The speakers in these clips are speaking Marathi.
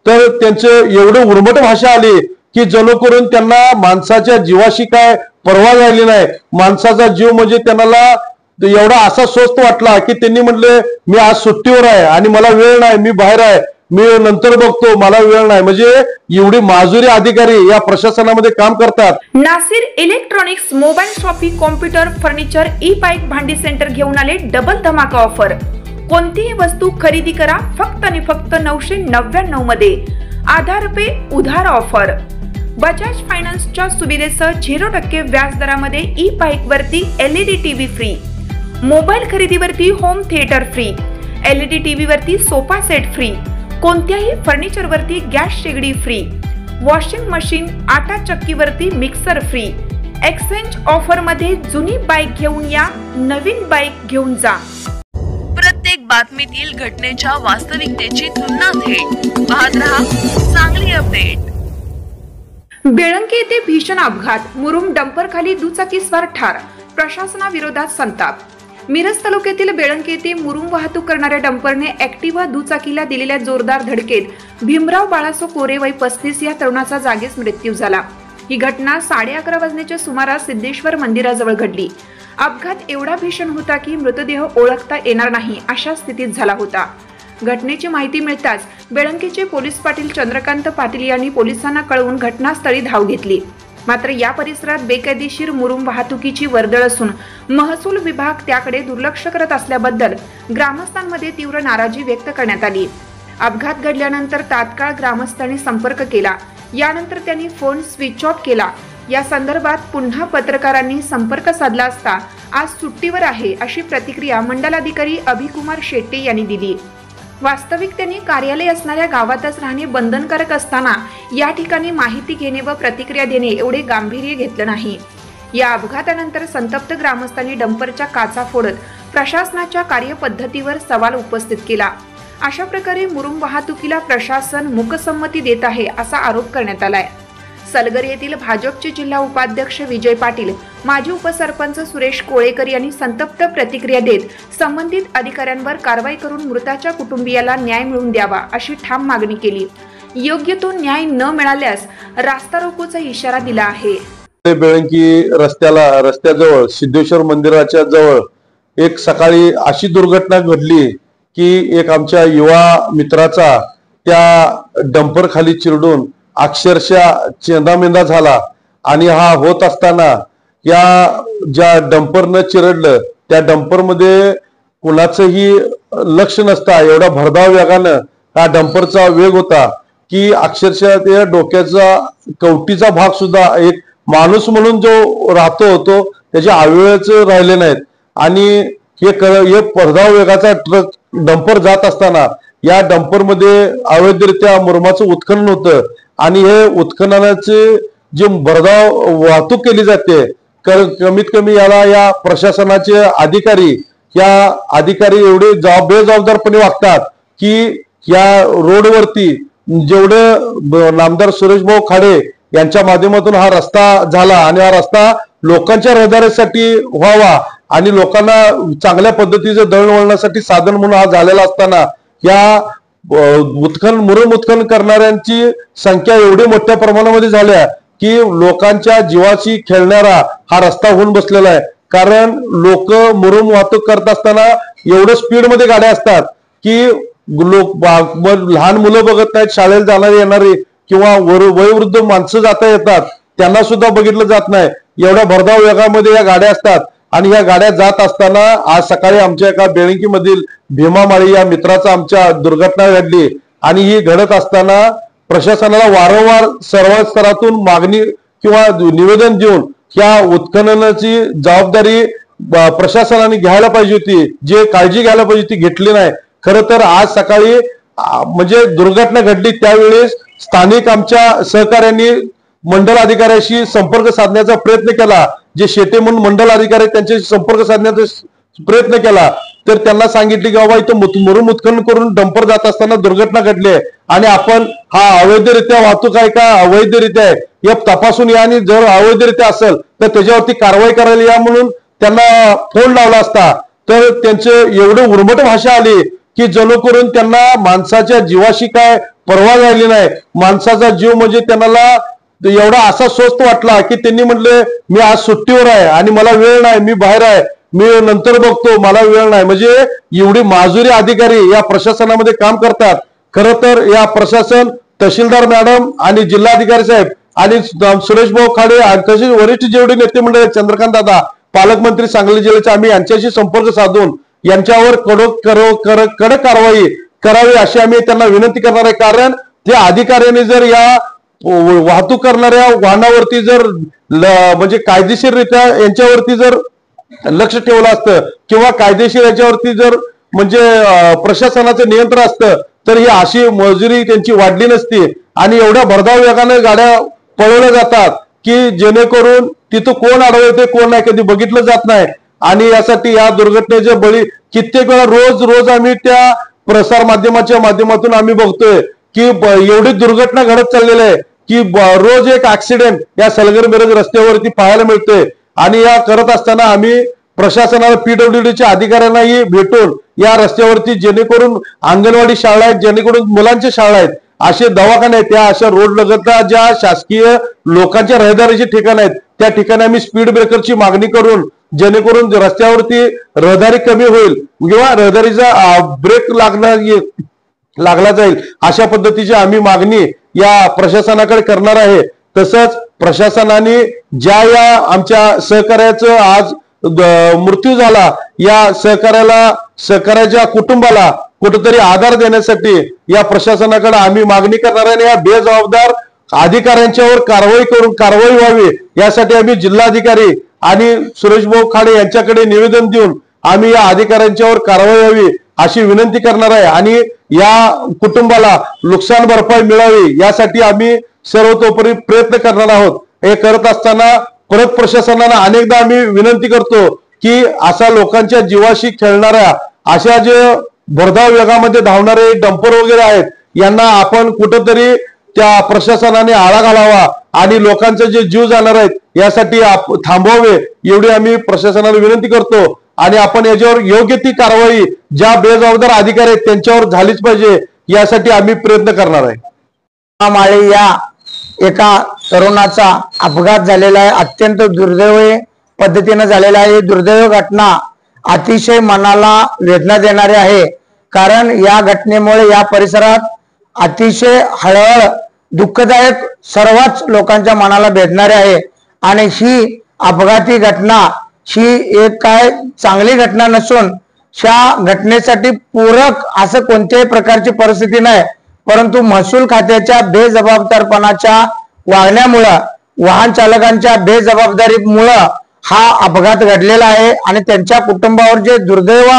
तर त्यांचं एवढं उर्मट भाषा आली की जणू करून त्यांना माणसाच्या जीवाशी काय पर्वा राहिली नाही। माणसाचा जीव म्हणजे त्यांना एवढा असा स्वस्त वाटला की त्यांनी म्हटले मी आज सुट्टीवर आहे आणि मला वेळ नाही, मी बाहेर आहे, मी नंतर बघतो, मला वेळ नाही। म्हणजे एवढी माजुरी अधिकारी या प्रशासनामध्ये काम करतात। Nasir electronics mobile shopping computer furniture e bike भांडी सेंटर घेऊन आले डबल धमाका ऑफर। कोणतीही वस्तू खरेदी करा फक्त आणि फक्त 999 मध्ये। आधार पे उधार ऑफर। बजाज फायनान्सच्या सुविधेसह 0% व्याज दरामध्ये ई बाईक वरती LED टीव्ही फ्री, मोबाईल खरेदीवरती home theatre free, LED TV वरती सोफा सेट फ्री, कोणत्याही फर्निचर वरती गॅस शेगडी फ्री, वॉशिंग मशीन आटा चक्की वरती मिक्सर फ्री। एक्सचेंज ऑफर मध्ये जुनी बाईक घेऊन या, नवीन बाईक घेऊन जा। प्रत्येक बातमीतील घटनेच्या वास्तविकतेची तुलना थेट पाहत रहा चांगली अपडेट। बेळंकी येथे भीषण अपघात, मुरुम डंपर खाली दुचाकीस्वार ठार, प्रशासनाविरोधात संताप। मिरज तालुक्यातील बेळंकी येथे मुरुम वाहतूक करणाऱ्या डंपरने ऍक्टिव्हा दुचाकीला दिलेल्या जोरदार धडकेत भीमराव बाळासो कोरे वय 35 या तरुणाचा जागीच मृत्यू झाला। ही घटना 11:30 वाजण्याच्या सुमारास सिद्धेश्वर मंदिराजवळ घडली। अपघात एवढा भीषण होता की मृतदेह ओळखता येणार नाही अशा स्थितीत झाला होता। घटनेची माहिती मिळताच बेळंकीचे पोलीस पाटील चंद्रकांत पाटील यांनी पोलिसांना कळवून घटनास्थळी धाव घेतली। मात्र या परिसरात बेकायदेशीर मुरुम वाहतुकीची वर्दळ असून महसूल विभाग त्याकडे दुर्लक्ष करत असल्याबद्दल ग्रामस्थांमध्ये तीव्र नाराजी व्यक्त करण्यात आली। अपघात घडल्यानंतर तात्काळ ग्रामस्थांनी संपर्क केला, यानंतर त्यांनी फोन स्विच ऑफ केला। या संदर्भात पुन्हा पत्रकारांनी संपर्क साधला असता आज सुट्टीवर आहे अशी प्रतिक्रिया मंडलाधिकारी अभिकुमार शेट्टे यांनी दिली। वास्तविक त्यांनी कार्यालय असणाऱ्या गावातच राहणे बंधनकारक असताना या ठिकाणी माहिती घेणे व प्रतिक्रिया देणे एवढे गांभीर्य घेतलं नाही। या अपघातानंतर संतप्त ग्रामस्थांनी डंपरच्या काचा फोडत प्रशासनाच्या कार्यपद्धतीवर सवाल उपस्थित केला। अशा प्रकारे मुरुम वाहतुकीला प्रशासन मूकसंमती देत आहे असा आरोप करण्यात आलाय। सलगर येथील भाजपचे जिल्हा उपाध्यक्ष विजय पाटील, माजी उपसरपंच सुरेश कोळेकर यांनी संतप्त प्रतिक्रिया देत संबंधित अधिकाऱ्यांवर कारवाई करून मृताच्या कुटुंबियाला न्याय मिळवून द्यावा अशी ठाम मागणी केली। योग्य तो न्याय न मिळाल्यास रास्ता रोकोचा इशारा दिला आहे। बेळंकी रस्त्याजवळ सिद्धेश्वर मंदिराच्या जवळ एक सकाळी अशी दुर्घटना घडली की एक आमच्या युवा मित्राचा त्या डंपर खाली चिरडून अक्षरशः चेंदामेंदा झाला। आणि हा होत असताना या ज्या डंपरनं चिरडलं त्या डंपरमध्ये कुणाचंही लक्ष नसता एवढा भरधाव वेगानं हा डंपरचा वेग होता की अक्षरशः त्या डोक्याचा कवटीचा भाग सुद्धा एक माणूस म्हणून जो राहतो त्याचे अवयवच राहिले नाहीत। आणि हे भरधाव वेगाचा ट्रक डंपर जात असताना या डंपर मध्ये अवैधरित्या मुरुमाचं उत्खनन होतं आणि हे उत्खननाचे जे भरधाव वाहतूक केली जाते कमीत कमी याला या प्रशासनाचे अधिकारी एवढे बेजबाबदारपणे वागतात की या रोडवरती जेवढे नामदार सुरेश भाऊ खाडे यांच्या माध्यमातून हा रस्ता झाला आणि हा रस्ता लोकांच्या रहदारीसाठी व्हावा आणि लोकांना चांगल्या पद्धतीचे दळणवळणासाठी साधन म्हणून हा झालेला असताना या मुरुम उत्खनन करणाऱ्यांची संख्या एवढी मोठ्या प्रमाणामध्ये झाल्या की लोकांच्या जीवाशी खेळणारा हा रस्ता होऊन बसलेला आहे। कारण लोक मुरुम वाहतूक करत असताना एवढं स्पीड मध्ये गाड्या असतात की लहान मुलं बघत नाहीत, शाळेला जाणारी येणारी किंवा वयोवृद्ध माणसं जाता येतात त्यांना सुद्धा बघितलं जात नाही। एवढ्या भरधाव वेगामध्ये या गाड्या असतात आणि या गाड्या जात असताना आज सकाळी आमच्या एका बेळंकी मधील भीमामाळी या मित्राचा आमच्या दुर्घटना घडली। आणि ही घडत असताना प्रशासनाला वारंवार सर्व स्तरातून मागणी किंवा निवेदन देऊन या उत्खननाची जबाबदारी प्रशासनाने घ्यायला पाहिजे होती, जे काळजी घ्यायला पाहिजे ती घेतली नाही। खरं तर आज सकाळी म्हणजे दुर्घटना घडली त्यावेळेस स्थानिक आमच्या सहकार्यांनी मंडल अधिकाऱ्याशी संपर्क साधण्याचा प्रयत्न केला, जे शेटे म्हणून मंडल अधिकारी त्यांच्याशी संपर्क साधण्याचा प्रयत्न केला तर त्यांना सांगितले की बाबा इथं मुरुम उत्खनन करून डंपर जात असताना दुर्घटना घडली आहे आणि आपण हा अवैधरित्या वाहतूक आहे का अवैधरित्या आहे हे तपासून या आणि जर अवैधरित्या असेल तर त्याच्यावरती कारवाई करायला या म्हणून त्यांना फोन लावला असता तर त्यांचं एवढं उर्मट भाषा आली की जेणेकरून त्यांना माणसाच्या जीवाशी काय पर्वा झाली नाही. माणसाचा जीव म्हणजे त्यांना एवढा असा स्वस्त वाटला की त्यांनी म्हटले मी आज सुट्टीवर आहे आणि मला वेळ नाही, मी बाहेर आहे, मी नंतर बघतो, मला वेळ नाही. म्हणजे एवढी माजुरी अधिकारी या प्रशासनामध्ये काम करतात. खरं तर या प्रशासन, तहसीलदार मॅडम आणि जिल्हाधिकारी साहेब आणि सुरेश भाऊ खाडे तसेच वरिष्ठ जेवढे नेते मंडळी, चंद्रकांत दादा, पालकमंत्री सांगली जिल्ह्याचे, आम्ही यांच्याशी संपर्क साधून यांच्यावर कडक कारवाई करावी अशी आम्ही त्यांना विनंती करणार आहे. कारण त्या अधिकाऱ्यांनी जर या वाहतूक करणाऱ्या वाहनावरती जर म्हणजे कायदेशीररित्या यांच्यावरती जर लक्ष ठेवलं असतं किंवा कायदेशीर याच्यावरती जर म्हणजे प्रशासनाचं नियंत्रण असतं तर ही अशी मजुरी त्यांची वाढली नसती. आणि एवढ्या भरधाव वेगाने गाड्या पळवल्या जातात की जेणेकरून तिथं कोण अडवते कोण नाही कधी बघितलं जात नाही. आणि यासाठी या दुर्घटनेचे बळी कित्येक वेळा रोज आम्ही त्या प्रसार माध्यमाच्या माध्यमातून आम्ही बघतोय की एवढी दुर्घटना घडत चाललेली आहे की रोज एक ऍक्सिडेंट या सलगर मिरज रस्त्यावरती पाहायला मिळतोय. आणि या करत असताना आम्ही प्रशासनाला PWDच्या अधिकाऱ्यांनाही भेटून या रस्त्यावरती जेणेकरून अंगणवाडी शाळा आहेत, जेणेकरून मुलांच्या शाळा आहेत, असे दवाखाने आहेत, त्या अशा रोड लगतच्या ज्या शासकीय लोकांच्या रहदारीची ठिकाण आहेत त्या ठिकाणी आम्ही स्पीड ब्रेकरची मागणी करून जेणेकरून रस्त्यावरती रहदारी कमी होईल किंवा रहदारीचा ब्रेक लागला जाईल अशा पद्धतीची आम्ही मागणी या प्रशासनाकडे करणार आहे. तसंच प्रशासनाने ज्या या आमच्या सहकार्याचं आज मृत्यू झाला या सहकार्याच्या कुटुंबाला कुठेतरी आधार देण्यासाठी या प्रशासनाकडे आम्ही मागणी करणार आहे. या बेजबाबदार अधिकाऱ्यांच्यावर कारवाई व्हावी यासाठी आम्ही जिल्हाधिकारी आणि सुरेश भाऊ खाडे यांच्याकडे निवेदन देऊन आम्ही या अधिकाऱ्यांच्यावर कारवाई व्हावी अशी विनंती करणार आहे. आणि या कुटुंबाला नुकसान भरपाई मिळावी यासाठी आम्ही सर्वतोपरी प्रयत्न करणार आहोत. हे करत असताना परत प्रशासनाला अनेकदा आम्ही विनंती करतो की अशा लोकांच्या जीवाशी खेळणाऱ्या अशा जे भरधाव वेगामध्ये धावणारे डंपर वगैरे आहेत यांना आपण कुठंतरी त्या प्रशासनाने आळा घालावा आणि लोकांचे जे जीव जाणार आहेत यासाठी थांबवावे एवढी आम्ही प्रशासनाला विनंती करतो. आणि आपण याच्यावर योग्य ती कारवाई ज्या बेजबाबदार अधिकारी आहेत त्यांच्यावर झालीच पाहिजे यासाठी आम्ही प्रयत्न करणार आहे. माळी या एका तरुणाचा अपघात झालेला आहे, अत्यंत दुर्दैवी पद्धतीने झालेला आहे. दुर्दैवी घटना अतिशय मनाला वेदना देणारी आहे. कारण या घटनेमुळे या परिसरात अतिशय हळहळ दुःखदायक सर्वच लोकांच्या मनाला भेदणारी आहे. आणि ही अपघाती घटना ही एक काय चांगली घटना नसून त्या घटनेसाठी पूरक असं कोणत्याही प्रकारची परिस्थिती नाही. परंतु महसूल खात्याच्या बेजबाबदारपणाच्या वागण्यामुळं, वाहन चालकांच्या बेजबाबदारीमुळं हा अपघात घडलेला आहे. आणि त्यांच्या कुटुंबावर जे दुर्दैव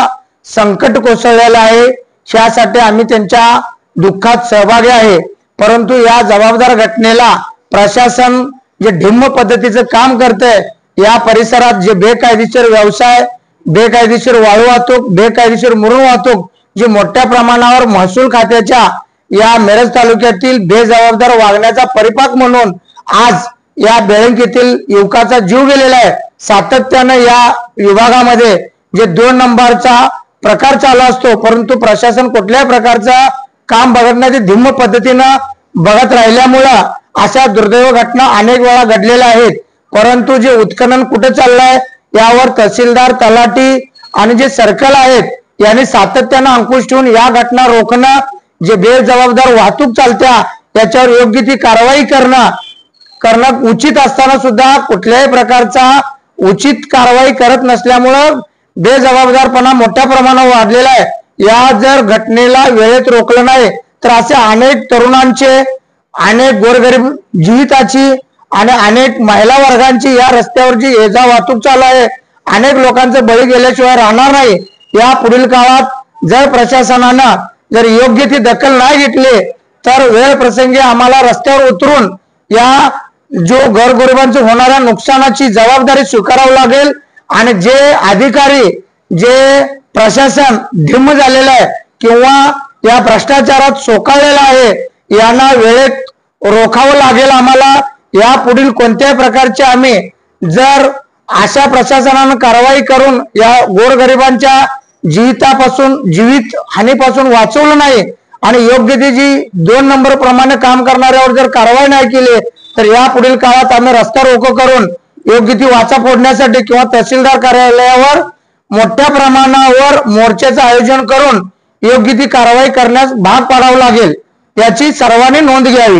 संकट कोसळलेलं आहे त्यासाठी आम्ही त्यांच्या दुःखात सहभागी आहे. परंतु या जबाबदार घटनेला प्रशासन जे ढिम्म पद्धतीचं काम करतंय, या परिसरात जे बेकायदेशीर व्यवसाय, बेकायदेशीर वाळू वाहतूक, बेकायदेशीर मुरुम वाहतूक जी मोठ्या प्रमाणावर महसूल खात्याच्या या मिरज तालुक्यातील बेजबाबदार वागण्याचा परिपाक म्हणून आज या बेळंकीतील युवकाचा जीव गेलेला आहे. सातत्यानं या विभागामध्ये जे 2 नंबरचा प्रकार चालू असतो परंतु प्रशासन कुठल्याही प्रकारचा काम बघत नाही, ते धिम्म पद्धतीनं बघत राहिल्यामुळं अशा दुर्दैव घटना अनेक वेळा घडलेल्या आहेत. परंतु जे उत्खनन कुठे चाललंय यावर तहसीलदार, तलाठी आणि जे सर्कल आहेत यांनी सातत्यानं अंकुश ठेवून या घटना रोखणं, जे बेजबाबदार वाहतूक चालत्या त्याच्यावर योग्य ती कारवाई करणं उचित असताना सुद्धा कुठल्याही प्रकारचा उचित कारवाई करत नसल्यामुळं बेजबाबदारपणा मोठ्या प्रमाणावर वाढलेला आहे. या जर घटनेला वेळेत रोखलं नाही तर असे अनेक तरुणांचे, अनेक गोरगरीब जीविताची आणि अनेक महिला वर्गांची या रस्त्यावर जी ये जा वाहतूक चालू आहे, अनेक लोकांचे बळी गेल्याशिवाय राहणार नाही. या पुढील काळात जर प्रशासनानं जर योग्य ती दखल नाही घेतली तर वेळ प्रसंगी आम्हाला रस्त्यावर उतरून या जो गोरगरिबांचं होणाऱ्या नुकसानाची जबाबदारी स्वीकारावी लागेल. आणि जे अधिकारी, जे प्रशासन ढिम्म झालेलं आहे किंवा या भ्रष्टाचारात सोकाळलेला आहे यांना वेळेत रोखावं लागेल आम्हाला. या पुढील कोणत्याही प्रकारचे आम्ही जर अशा प्रशासनानं कारवाई करून या गोरगरिबांच्या जीवित हानीपासून वाचवलं नाही आणि योग्य ती जी 2 नंबर प्रमाणे काम करणाऱ्यावर जर कारवाई नाही केली तर या पुढील काळात आम्ही रस्ता रोको करून योग्य ती वाचा फोडण्यासाठी किंवा तहसीलदार कार्यालयावर मोठ्या प्रमाणावर मोर्चाचं आयोजन करून योग्य ती कारवाई करण्यास भाग पाडावं लागेल, याची सर्वांनी नोंद घ्यावी।